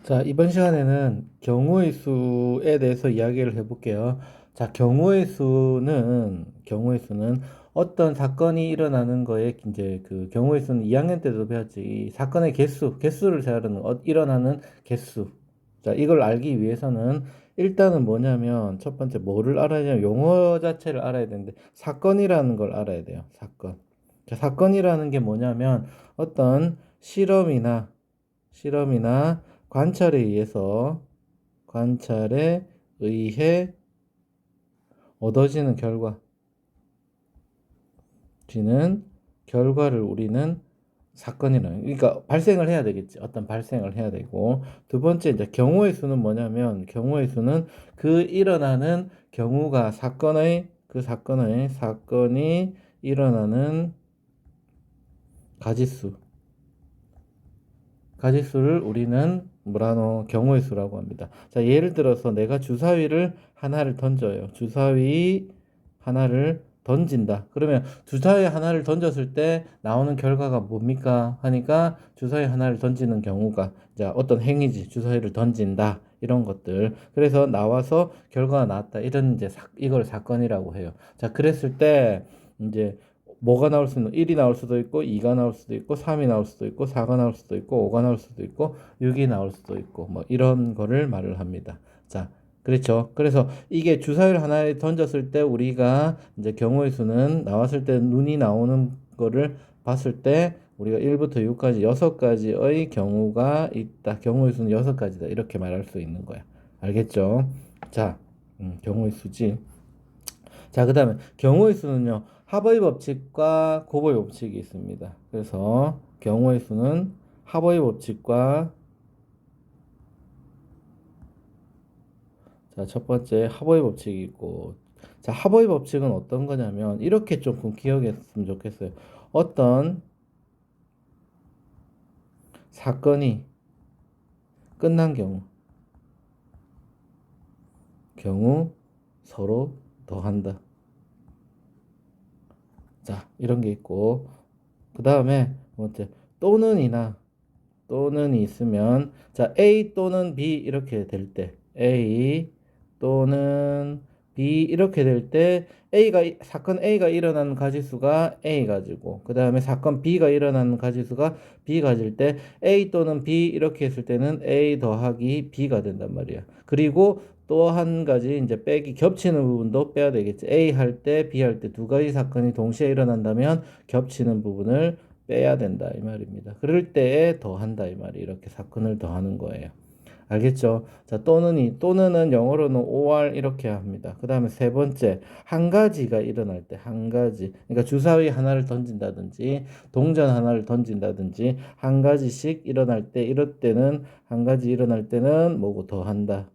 자, 이번 시간에는 경우의 수에 대해서 이야기를 해볼게요. 자, 경우의 수는 어떤 사건이 일어나는 거에 이제 그 경우의 수는 2학년 때도 배웠지. 이 사건의 개수를 세하는 일어나는 개수. 자, 이걸 알기 위해서는 일단은 뭐냐면 첫 번째 뭐를 알아야 되냐면 용어 자체를 알아야 되는데 사건이라는 걸 알아야 돼요. 사건. 자, 사건이라는 게 뭐냐면 어떤 실험이나 관찰에 의해 얻어지는 결과를 우리는 사건이라는, 그러니까 발생을 해야 되겠지. 어떤 발생을 해야 되고, 두 번째 이제 경우의 수는 뭐냐면, 경우의 수는 그 일어나는 경우가 사건이 일어나는 가지수, 가지수를 우리는 뭐라노? 경우의 수라고 합니다. 자, 예를 들어서 내가 주사위를 하나를 던져요. 주사위 하나를 던진다. 그러면 주사위 하나를 던졌을 때 나오는 결과가 뭡니까? 하니까 주사위 하나를 던지는 경우가 자, 어떤 행위지. 주사위를 던진다. 이런 것들. 그래서 나와서 결과가 나왔다. 이런 이제 이걸 사건이라고 해요. 자, 그랬을 때 이제 뭐가 나올 수 있는 1이 나올 수도 있고 2가 나올 수도 있고 3이 나올 수도 있고 4가 나올 수도 있고 5가 나올 수도 있고 6이 나올 수도 있고 뭐 이런 거를 말을 합니다. 자, 그렇죠. 그래서 이게 주사위를 하나에 던졌을 때 우리가 이제 경우의 수는 나왔을 때 눈이 나오는 거를 봤을 때 우리가 1부터 6까지 6가지의 경우가 있다. 경우의 수는 6가지다. 이렇게 말할 수 있는 거야. 알겠죠? 자, 경우의 수지. 자, 그 다음에 경우의 수는요, 합의 법칙과 곱의 법칙이 있습니다. 그래서 경우의 수는 합의 법칙과, 자, 첫 번째 합의 법칙이 있고, 자, 합의 법칙은 어떤 거냐면, 이렇게 조금 기억했으면 좋겠어요. 어떤 사건이 끝난 경우 서로 더한다. 자, 이런 게 있고, 그 다음에, 뭐지, 또는이 있으면 자 A 또는 B 이렇게 될 때 A 또는 B 이렇게 될 때 사건 A가 일어나는 가지수가 A 가지고 그 다음에 사건 B가 일어나는 가지수가 B 가질 때 A 또는 B 이렇게 했을 때는 A 더하기 B가 된단 말이야. 그리고 또 한 가지 이제 빼기 겹치는 부분도 빼야 되겠지. A 할 때 B 할 때 두 가지 사건이 동시에 일어난다면 겹치는 부분을 빼야 된다 이 말입니다. 그럴 때에 더한다 이 말이 이렇게 사건을 더하는 거예요. 알겠죠? 자, 또는은 영어로는 or 이렇게 합니다. 그 다음에 세 번째, 한 가지가 일어날 때, 한 가지. 그러니까 주사위 하나를 던진다든지, 동전 하나를 던진다든지, 한 가지씩 일어날 때, 이럴 때는, 한 가지 일어날 때는 뭐고 더한다.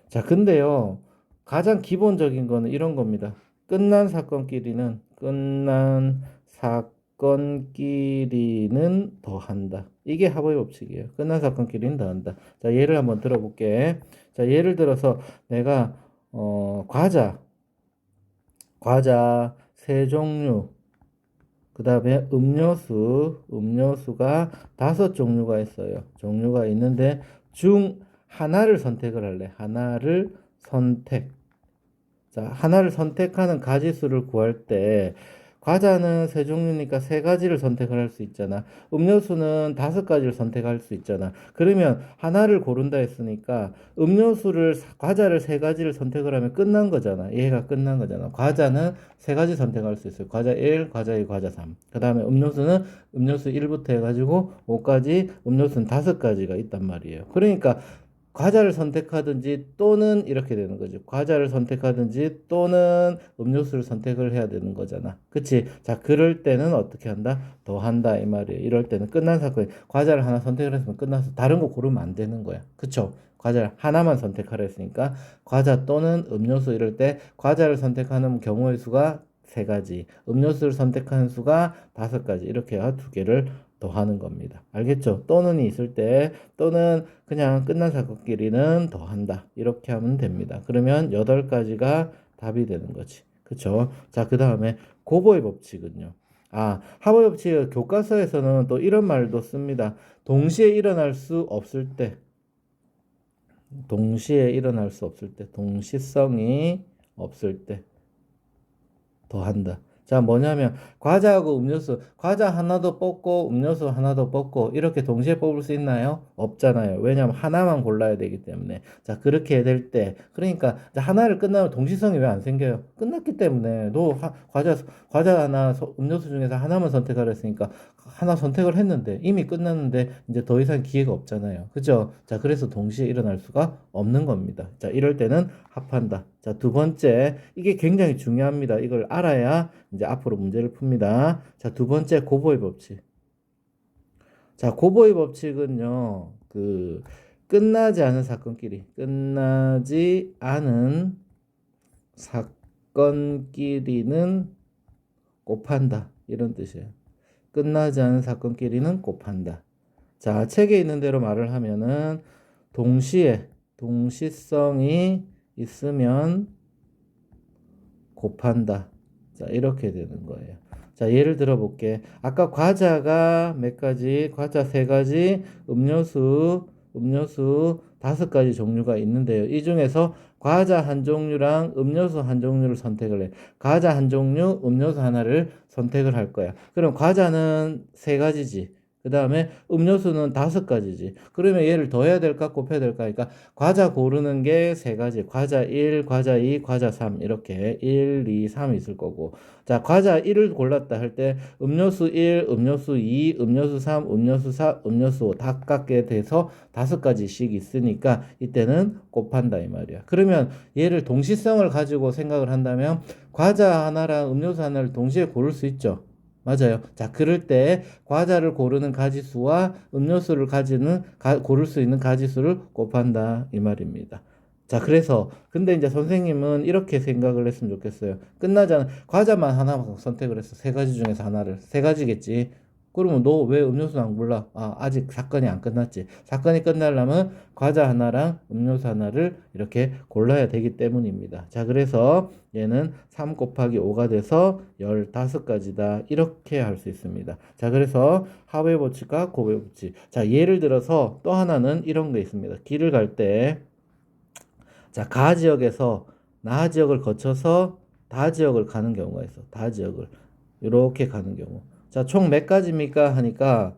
자, 근데요, 가장 기본적인 거는 이런 겁니다. 끝난 사건끼리는 더한다. 이게 합의 법칙이에요. 끝난 사건끼리는 더한다. 자, 예를 한번 들어볼게. 자, 예를 들어서 내가 과자 세 종류, 그 다음에 음료수가 5종류가 있어요. 종류가 있는데 중 하나를 선택을 할래. 하나를 선택. 자, 하나를 선택하는 가지수를 구할 때 과자는 세 종류니까 세 가지를 선택을 할 수 있잖아. 음료수는 5가지를 선택할 수 있잖아. 그러면 하나를 고른다 했으니까 과자를 세 가지를 선택을 하면 끝난 거잖아. 얘가 끝난 거잖아. 과자는 세 가지 선택할 수 있어요. 과자 1, 과자 2, 과자 3. 그 다음에 음료수 1부터 해가지고 5까지 음료수는 5가지가 있단 말이에요. 그러니까 과자를 선택하든지 또는 이렇게 되는 거죠. 과자를 선택하든지 또는 음료수를 선택을 해야 되는 거잖아. 그치? 자, 그럴 때는 어떻게 한다? 더한다 이 말이에요. 이럴 때는 끝난 사건이 과자를 하나 선택을 했으면 끝나서 다른 거 고르면 안 되는 거야. 그쵸? 과자를 하나만 선택하라 했으니까 과자 또는 음료수 이럴 때 과자를 선택하는 경우의 수가 3가지, 음료수를 선택하는 수가 5가지 이렇게 해서 2개를 더하는 겁니다. 알겠죠? 또는이 있을 때 또는 그냥 끝난 사건끼리는 더한다. 이렇게 하면 됩니다. 그러면 8가지가 답이 되는 거지. 그쵸? 자, 그 다음에 곱의 법칙은요. 하버의 법칙 교과서에서는 또 이런 말도 씁니다. 동시에 일어날 수 없을 때, 동시에 일어날 수 없을 때, 동시성이 없을 때 더한다. 자, 뭐냐면 과자하고 음료수, 과자 하나 더 뽑고 음료수 하나 더 뽑고 이렇게 동시에 뽑을 수 있나요? 없잖아요. 왜냐하면 하나만 골라야 되기 때문에. 자, 그렇게 될 때, 그러니까 하나를 끝나면 동시성이 왜 안 생겨요? 끝났기 때문에 너 과자 하나, 음료수 중에서 하나만 선택하라 했으니까 하나 선택을 했는데 이미 끝났는데 이제 더 이상 기회가 없잖아요. 그죠? 자, 그래서 동시에 일어날 수가 없는 겁니다. 자, 이럴 때는 합한다. 자, 두 번째, 이게 굉장히 중요합니다. 이걸 알아야 이제 앞으로 문제를 풉니다. 자, 두 번째 고보의 법칙. 자, 고보의 법칙은요, 끝나지 않은 사건끼리, 끝나지 않은 사건끼리는 곱한다. 이런 뜻이에요. 끝나지 않은 사건끼리는 곱한다. 자, 책에 있는 대로 말을 하면은 동시성이 있으면 곱한다. 자, 이렇게 되는 거예요. 자, 예를 들어 볼게. 아까 과자가 몇 가지, 과자 세 가지, 음료수 다섯 가지 종류가 있는데요. 이 중에서 과자 한 종류랑 음료수 한 종류를 선택을 해. 과자 한 종류, 음료수 하나를 선택을 할 거야. 그럼 과자는 세 가지지. 그 다음에 음료수는 다섯 가지지. 그러면 얘를 더해야 될까, 곱해야 될까? 그러니까 과자 고르는 게 세 가지. 과자 1, 과자 2, 과자 3 이렇게 1, 2, 3 있을 거고. 자, 과자 1을 골랐다 할 때 음료수 1, 음료수 2, 음료수 3, 음료수 4, 음료수 5 다 깎게 돼서 다섯 가지씩 있으니까 이때는 곱한다 이 말이야. 그러면 얘를 동시성을 가지고 생각을 한다면 과자 하나랑 음료수 하나를 동시에 고를 수 있죠. 맞아요. 자, 그럴 때 과자를 고르는 가지수와 음료수를 고를 수 있는 가지수를 곱한다 이 말입니다. 자, 그래서 근데 이제 선생님은 이렇게 생각을 했으면 좋겠어요. 끝나잖아. 과자만 하나 선택을 했어. 세 가지 중에서 하나를. 세 가지겠지. 그러면 너 왜 음료수 안 골라? 아직 사건이 안 끝났지. 사건이 끝나려면 과자 하나랑 음료수 하나를 이렇게 골라야 되기 때문입니다. 자, 그래서 얘는 3 곱하기 5가 돼서 15가지다. 이렇게 할 수 있습니다. 자, 그래서 하버의 법칙과 고베의 법칙. 자, 예를 들어서 또 하나는 이런 게 있습니다. 길을 갈 때, 자, 가 지역에서 나 지역을 거쳐서 다 지역을 가는 경우가 있어. 다 지역을. 이렇게 가는 경우. 자, 총 몇 가지입니까? 하니까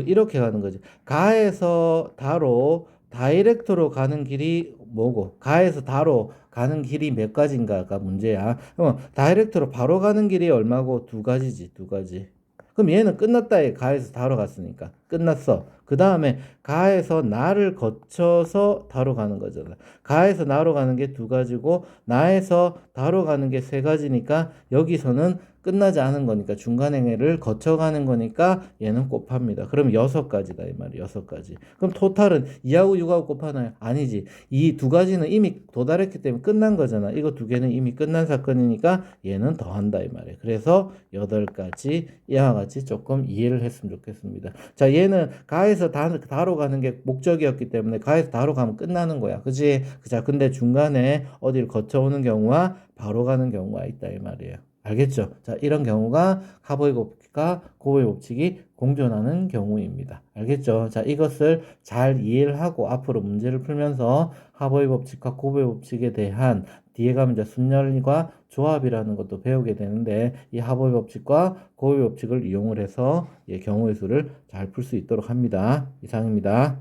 이렇게 가는 거지. 가에서 다로 다이렉트로 가는 길이 뭐고 가에서 다로 가는 길이 몇 가지인가가 문제야. 그럼 다이렉트로 바로 가는 길이 얼마고 두 가지지, 두 가지. 그럼 얘는 끝났다. 가에서 다로 갔으니까 끝났어. 그 다음에 가에서 나를 거쳐서 다로 가는 거잖아. 가에서 나로 가는 게 두 가지고 나에서 다로 가는 게 세 가지니까 여기서는 끝나지 않은 거니까 중간행를 거쳐가는 거니까 얘는 곱합니다. 그럼 6가지다 이 말이야. 6가지. 그럼 토탈은 2하고 6하고 곱하나요? 아니지. 이 두 가지는 이미 도달했기 때문에 끝난 거잖아. 이거 두 개는 이미 끝난 사건이니까 얘는 더한다 이 말이에요. 그래서 8가지 이와 같이 조금 이해를 했으면 좋겠습니다. 자, 얘는 가에서 다로 가는 게 목적이었기 때문에 가에서 다로 가면 끝나는 거야. 그지? 자, 근데 중간에 어디를 거쳐오는 경우와 바로 가는 경우가 있다 이 말이에요. 알겠죠? 자, 이런 경우가 하버의 법칙과 고의 법칙이 공존하는 경우입니다. 알겠죠? 자, 이것을 잘 이해를 하고 앞으로 문제를 풀면서 하버의 법칙과 고의 법칙에 대한 뒤에 가면 이제 순열과 조합이라는 것도 배우게 되는데 이 하버의 법칙과 고의 법칙을 이용을 해서 경우의 수를 잘 풀 수 있도록 합니다. 이상입니다.